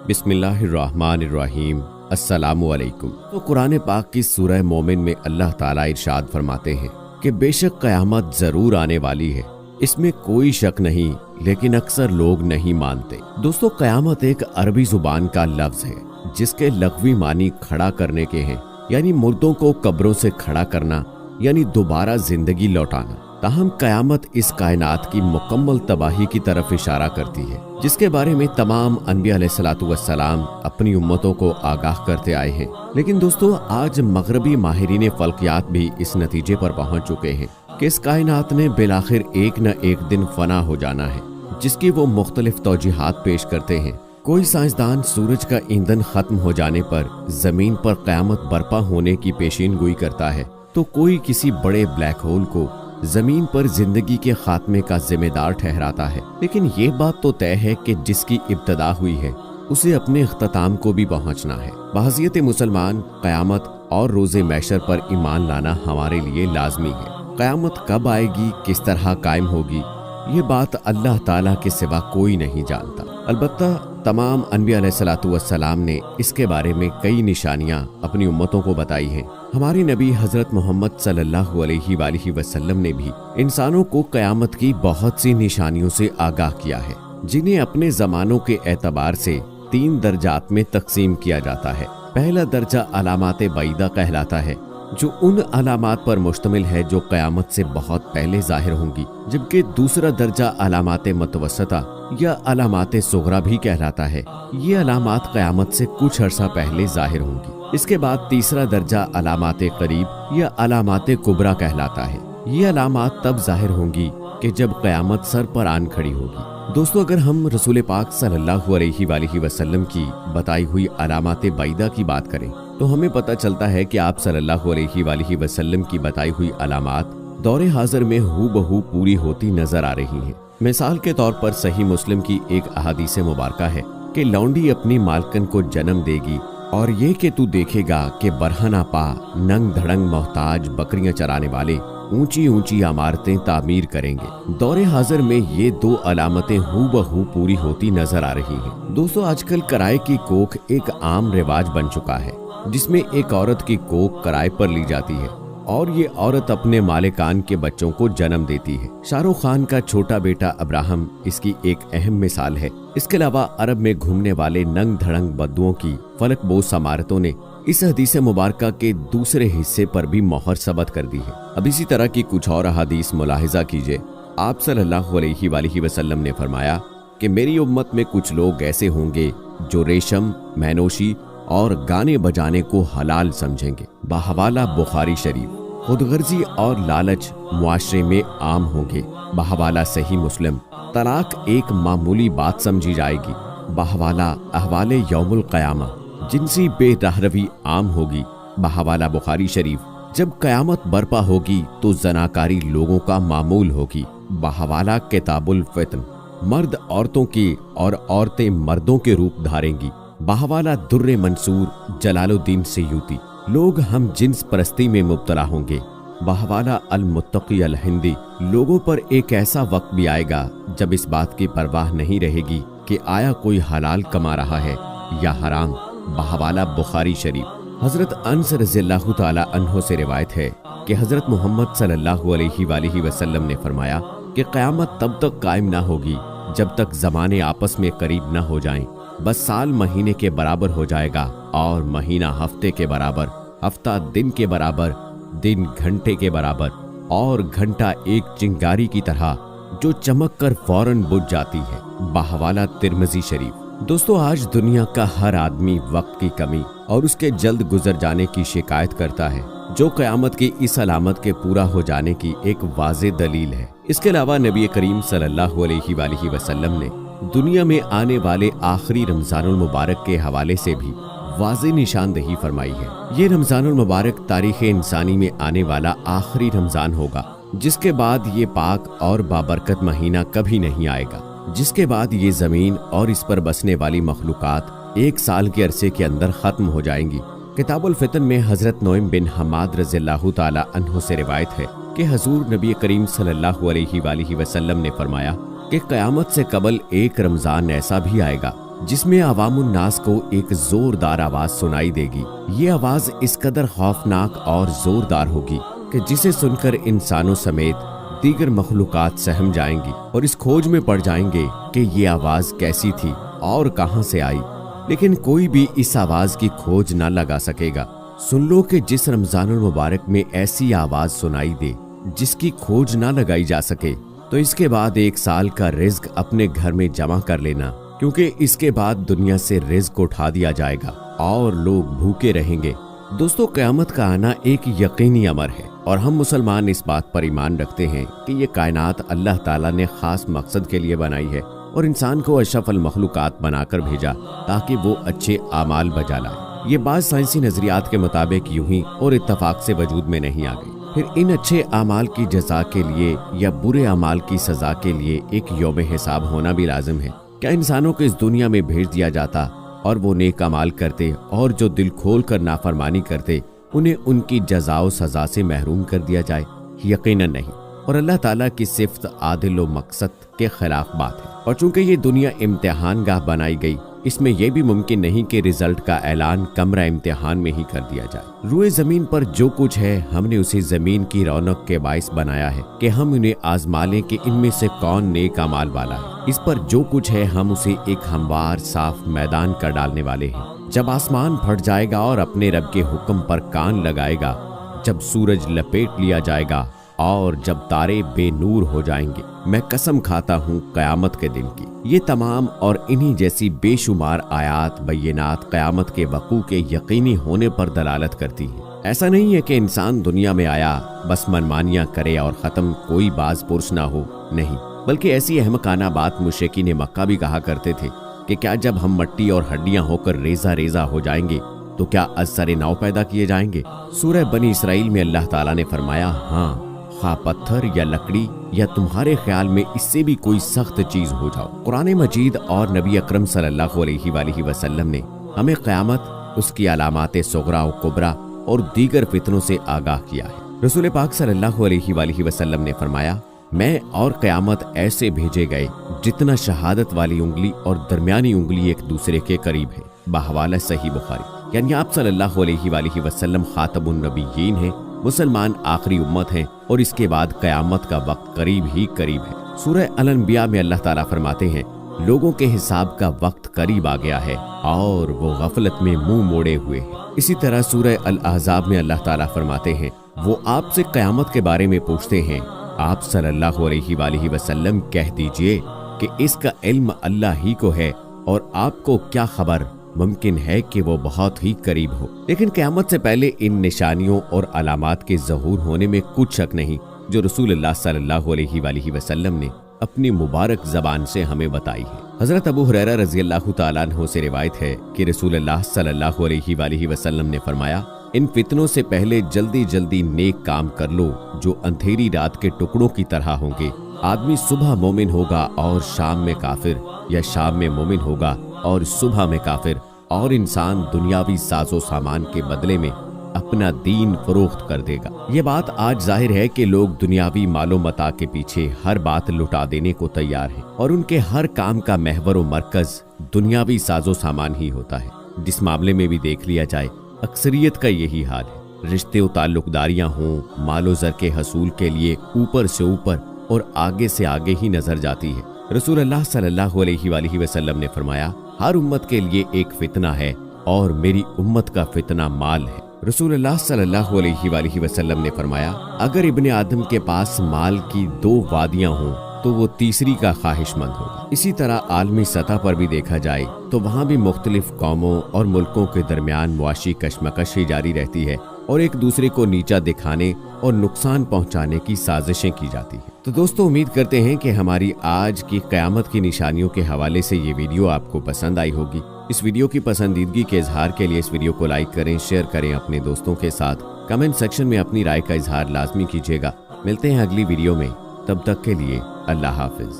بسم اللہ الرحمن الرحیم۔ السلام علیکم۔ تو قرآن پاک کی سورہ مومن میں اللہ تعالیٰ ارشاد فرماتے ہیں کہ بے شک قیامت ضرور آنے والی ہے، اس میں کوئی شک نہیں، لیکن اکثر لوگ نہیں مانتے۔ دوستو، قیامت ایک عربی زبان کا لفظ ہے جس کے لغوی معنی کھڑا کرنے کے ہیں، یعنی مردوں کو قبروں سے کھڑا کرنا، یعنی دوبارہ زندگی لوٹانا۔ تاہم قیامت اس کائنات کی مکمل تباہی کی طرف اشارہ کرتی ہے، جس کے بارے میں تمام انبیاء علیہ السلام اپنی امتوں کو آگاہ کرتے آئے ہیں۔ لیکن دوستو، آج مغربی ماہرین فلکیات بھی اس نتیجے پر پہنچ چکے ہیں کہ اس کائنات نے بالآخر ایک نہ ایک دن فنا ہو جانا ہے، جس کی وہ مختلف توجیحات پیش کرتے ہیں۔ کوئی سائنسدان سورج کا ایندھن ختم ہو جانے پر زمین پر قیامت برپا ہونے کی پیشین گوئی کرتا ہے، تو کوئی کسی بڑے بلیک ہول کو زمین پر زندگی کے خاتمے کا ذمہ دار ٹھہراتا ہے۔ لیکن یہ بات تو طے ہے کہ جس کی ابتدا ہوئی ہے اسے اپنے اختتام کو بھی پہنچنا ہے۔ بحیثیت مسلمان قیامت اور روز محشر پر ایمان لانا ہمارے لیے لازمی ہے۔ قیامت کب آئے گی، کس طرح قائم ہوگی، یہ بات اللہ تعالیٰ کے سوا کوئی نہیں جانتا۔ البتہ تمام انبیاء علیہ السلام نے اس کے بارے میں کئی نشانیاں اپنی امتوں کو بتائی ہیں۔ ہمارے نبی حضرت محمد صلی اللہ علیہ وآلہ وسلم نے بھی انسانوں کو قیامت کی بہت سی نشانیوں سے آگاہ کیا ہے، جنہیں اپنے زمانوں کے اعتبار سے 3 درجات میں تقسیم کیا جاتا ہے۔ پہلا درجہ علامات بعیدہ کہلاتا ہے، جو ان علامات پر مشتمل ہے جو قیامت سے بہت پہلے ظاہر ہوں گی، جبکہ دوسرا درجہ علامات متوسطہ یا علامات صغرا بھی کہلاتا ہے۔ یہ علامات قیامت سے کچھ عرصہ پہلے ظاہر ہوں گی۔ اس کے بعد تیسرا درجہ علامات قریب یا علامات کبریٰ کہلاتا ہے۔ یہ علامات تب ظاہر ہوں گی کہ جب قیامت سر پر آن کھڑی ہوگی۔ دوستو، اگر ہم رسول پاک صلی اللہ علیہ وآلہ وسلم کی بتائی ہوئی علامات بعیدہ کی بات کریں تو ہمیں پتہ چلتا ہے کہ آپ صلی اللہ علیہ وآلہ وسلم کی بتائی ہوئی علامات دور حاضر میں ہو بہو پوری ہوتی نظر آ رہی ہیں۔ مثال کے طور پر صحیح مسلم کی ایک احادیث مبارکہ ہے کہ لونڈی اپنی مالکن کو جنم دے گی، اور یہ کہ تو دیکھے گا کہ برہنہ پا ننگ دھڑنگ محتاج بکریاں چرانے والے اونچی اونچی عمارتیں تعمیر کریں گے۔ دور حاضر میں یہ 2 علامتیں ہو بہو پوری ہوتی نظر آ رہی ہیں۔ دوستو، آج کل کرائے کی کوکھ ایک عام رواج بن چکا ہے، جس میں ایک عورت کی کوکھ کرائے پر لی جاتی ہے اور یہ عورت اپنے مالکان کے بچوں کو جنم دیتی ہے۔ شاہ رخ خان کا چھوٹا بیٹا ابراہم اس کی ایک اہم مثال ہے۔ اس کے علاوہ عرب میں گھومنے والے ننگ دھڑنگ بدوؤں کی فلک بوس عمارتوں نے اس حدیث مبارکہ کے دوسرے حصے پر بھی مہر ثبت کر دی ہے۔ اب اسی طرح کی کچھ اور احادیث ملاحظہ کیجئے۔ آپ صلی اللہ علیہ وآلہ وسلم نے فرمایا کہ میری امت میں کچھ لوگ ایسے ہوں گے جو ریشم، مینوشی اور گانے بجانے کو حلال سمجھیں گے۔ بحوالہ بخاری شریف۔ خود غرضی اور لالچ معاشرے میں عام ہوں گے۔ بحوالہ صحیح مسلم۔ طلاق ایک معمولی بات سمجھی جائے گی۔ بحوالہ احوال یوم القیامہ۔ جنسی بے رہروی عام ہوگی۔ بحوالہ بخاری شریف۔ جب قیامت برپا ہوگی تو زناکاری لوگوں کا معمول ہوگی۔ بحوالہ کتاب الفتن۔ مرد عورتوں کی اور عورتیں مردوں کے روپ دھاریں گی۔ بحوالہ در منصور جلال الدین سیوطی۔ لوگ ہم جنس پرستی میں مبتلا ہوں گے۔ بحوالہ المتقی الہندی۔ لوگوں پر ایک ایسا وقت بھی آئے گا جب اس بات کی پرواہ نہیں رہے گی کہ آیا کوئی حلال کما رہا ہے یا حرام۔ بحوالہ بخاری شریف۔ حضرت انس رضی اللہ تعالی عنہ سے روایت ہے کہ حضرت محمد صلی اللہ علیہ وآلہ وسلم نے فرمایا کہ قیامت تب تک قائم نہ ہوگی جب تک زمانے آپس میں قریب نہ ہو جائیں۔ بس سال مہینے کے برابر ہو جائے گا اور مہینہ ہفتے کے برابر، ہفتہ دن کے برابر، دن گھنٹے کے برابر، اور گھنٹہ ایک چنگاری کی طرح جو چمک کر فوراً بجھ جاتی ہے۔ بحوالہ ترمذی شریف۔ دوستو، آج دنیا کا ہر آدمی وقت کی کمی اور اس کے جلد گزر جانے کی شکایت کرتا ہے، جو قیامت کی اس علامت کے پورا ہو جانے کی ایک واضح دلیل ہے۔ اس کے علاوہ نبی کریم صلی اللہ علیہ وآلہ وسلم نے دنیا میں آنے والے آخری رمضان المبارک کے حوالے سے بھی واضح نشاندہی فرمائی ہے۔ یہ رمضان المبارک تاریخ انسانی میں آنے والا آخری رمضان ہوگا، جس کے بعد یہ پاک اور بابرکت مہینہ کبھی نہیں آئے گا، جس کے بعد یہ زمین اور اس پر بسنے والی مخلوقات 1 سال کے عرصے کے اندر ختم ہو جائیں گی۔ کتاب الفتن میں حضرت نعیم بن حماد رضی اللہ تعالی عنہ سے روایت ہے کہ حضور نبی کریم صلی اللہ علیہ وآلہ وسلم نے فرمایا کہ قیامت سے قبل ایک رمضان ایسا بھی آئے گا جس میں عوام الناس کو ایک زوردار آواز سنائی دے گی۔ یہ آواز اس قدر خوفناک اور زوردار ہوگی کہ جسے سن کر انسانوں سمیت دیگر مخلوقات سہم جائیں گی اور اس کھوج میں پڑ جائیں گے کہ یہ آواز کیسی تھی اور کہاں سے آئی، لیکن کوئی بھی اس آواز کی کھوج نہ لگا سکے گا۔ سن لو کہ جس رمضان المبارک میں ایسی آواز سنائی دے جس کی کھوج نہ لگائی جا سکے، تو اس کے بعد 1 سال کا رزق اپنے گھر میں جمع کر لینا، کیونکہ اس کے بعد دنیا سے رزق اٹھا دیا جائے گا اور لوگ بھوکے رہیں گے۔ دوستو، قیامت کا آنا ایک یقینی امر ہے اور ہم مسلمان اس بات پر ایمان رکھتے ہیں کہ یہ کائنات اللہ تعالیٰ نے خاص مقصد کے لیے بنائی ہے اور انسان کو اشرف المخلوقات بنا کر بھیجا تاکہ وہ اچھے اعمال بجا لائے۔ یہ بعض سائنسی نظریات کے مطابق یوں ہی اور اتفاق سے وجود میں نہیں آ گئی۔ پھر ان اچھے اعمال کی جزا کے لیے یا برے اعمال کی سزا کے لیے ایک یوم حساب ہونا بھی لازم ہے۔ کیا انسانوں کو اس دنیا میں بھیج دیا جاتا اور وہ نیک اعمال کرتے اور جو دل کھول کر نافرمانی کرتے انہیں ان کی جزا و سزا سے محروم کر دیا جائے؟ یقیناً نہیں، اور اللہ تعالیٰ کی صفت عادل و مقصد کے خلاف بات ہے۔ اور چونکہ یہ دنیا امتحان گاہ بنائی گئی، اس میں یہ بھی ممکن نہیں کہ رزلٹ کا اعلان کمرہ امتحان میں ہی کر دیا جائے۔ روئے زمین پر جو کچھ ہے ہم نے اسے زمین کی رونق کے باعث بنایا ہے کہ ہم انہیں آزما لیں کہ ان میں سے کون نیک اعمال والا ہے۔ اس پر جو کچھ ہے ہم اسے ایک ہموار صاف میدان کر ڈالنے والے ہیں۔ جب آسمان پھٹ جائے گا اور اپنے رب کے حکم پر کان لگائے گا، جب سورج لپیٹ لیا جائے گا اور جب تارے بے نور ہو جائیں گے، میں قسم کھاتا ہوں قیامت کے دن کی۔ یہ تمام اور انہی جیسی بے شمار آیات بینات قیامت کے وقوع کے یقینی ہونے پر دلالت کرتی ہیں۔ ایسا نہیں ہے کہ انسان دنیا میں آیا بس منمانیاں کرے اور ختم، کوئی باز پرس نہ ہو، نہیں، بلکہ ایسی احمقانہ بات مشرکین مکہ بھی کہا کرتے تھے کہ کیا جب ہم مٹی اور ہڈیاں ہو کر ریزہ ریزہ ہو جائیں گے تو کیا از سر نو پیدا کیے جائیں گے؟ سورہ بنی اسرائیل میں اللہ تعالیٰ نے فرمایا، ہاں، خواہ پتھر یا لکڑی یا تمہارے خیال میں اس سے بھی کوئی سخت چیز ہو جاؤ۔ قرآن مجید اور نبی اکرم صلی اللہ علیہ وآلہ وسلم نے ہمیں قیامت، اس کی علامات صغرا و کبرا اور دیگر فتنوں سے آگاہ کیا ہے۔ رسول پاک صلی اللہ علیہ وآلہ وسلم نے فرمایا، میں اور قیامت ایسے بھیجے گئے جتنا شہادت والی انگلی اور درمیانی انگلی ایک دوسرے کے قریب ہے، بحوالہ صحیح بخاری۔ یعنی آپ صلی اللہ علیہ وآلہ وسلم خاتم النبیین ہیں، مسلمان آخری امت ہیں، اور اس کے بعد قیامت کا وقت قریب ہی قریب ہے۔ سورہ الانبیاء میں اللہ تعالیٰ فرماتے ہیں، لوگوں کے حساب کا وقت قریب آ گیا ہے اور وہ غفلت میں منہ موڑے ہوئے ہیں۔ اسی طرح سورہ الاحزاب میں اللہ تعالیٰ فرماتے ہیں، وہ آپ سے قیامت کے بارے میں پوچھتے ہیں، آپ صلی اللہ علیہ وآلہ وسلم کہہ دیجئے کہ اس کا علم اللہ ہی کو ہے اور آپ کو کیا خبر، ممکن ہے کہ وہ بہت ہی قریب ہو۔ لیکن قیامت سے پہلے ان نشانیوں اور علامات کے ظہور ہونے میں کچھ شک نہیں جو رسول اللہ صلی اللہ علیہ وآلہ وسلم نے اپنی مبارک زبان سے ہمیں بتائی ہے۔ حضرت ابو ہریرہ رضی اللہ تعالیٰ عنہ سے روایت ہے کہ رسول اللہ صلی اللہ علیہ وآلہ وسلم نے فرمایا، ان فتنوں سے پہلے جلدی جلدی نیک کام کر لو جو اندھیری رات کے ٹکڑوں کی طرح ہوں گے۔ آدمی صبح مومن ہوگا اور شام میں کافر، یا شام میں مومن ہوگا اور صبح میں کافر، اور انسان دنیاوی ساز و سامان کے بدلے میں اپنا دین فروخت کر دے گا۔ یہ بات آج ظاہر ہے کہ لوگ دنیاوی مال و متاع کے پیچھے ہر بات لٹا دینے کو تیار ہیں اور ان کے ہر کام کا محور و مرکز دنیاوی ساز و سامان ہی ہوتا ہے۔ جس معاملے میں بھی دیکھ لیا جائے، اکثریت کا یہی حال ہے۔ رشتے و تعلق داریاں ہوں، مال و زر کے حصول کے لیے اوپر سے اوپر اور آگے سے آگے ہی نظر جاتی ہے۔ رسول اللہ صلی اللہ علیہ وآلہ وسلم نے فرمایا، ہر امت کے لیے ایک فتنہ ہے اور میری امت کا فتنہ مال ہے۔ رسول اللہ صلی اللہ علیہ وآلہ وسلم نے فرمایا، اگر ابن آدم کے پاس مال کی 2 وادیاں ہوں تو وہ تیسری کا خواہش مند ہوگا۔ اسی طرح عالمی سطح پر بھی دیکھا جائے تو وہاں بھی مختلف قوموں اور ملکوں کے درمیان معاشی کشمکش ہی جاری رہتی ہے اور ایک دوسرے کو نیچا دکھانے اور نقصان پہنچانے کی سازشیں کی جاتی ہیں۔ تو دوستو، امید کرتے ہیں کہ ہماری آج کی قیامت کی نشانیوں کے حوالے سے یہ ویڈیو آپ کو پسند آئی ہوگی۔ اس ویڈیو کی پسندیدگی کے اظہار کے لیے اس ویڈیو کو لائک کریں، شیئر کریں اپنے دوستوں کے ساتھ، کمنٹ سیکشن میں اپنی رائے کا اظہار لازمی کیجیے گا۔ ملتے ہیں اگلی ویڈیو میں، تب تک کے لیے اللہ حافظ۔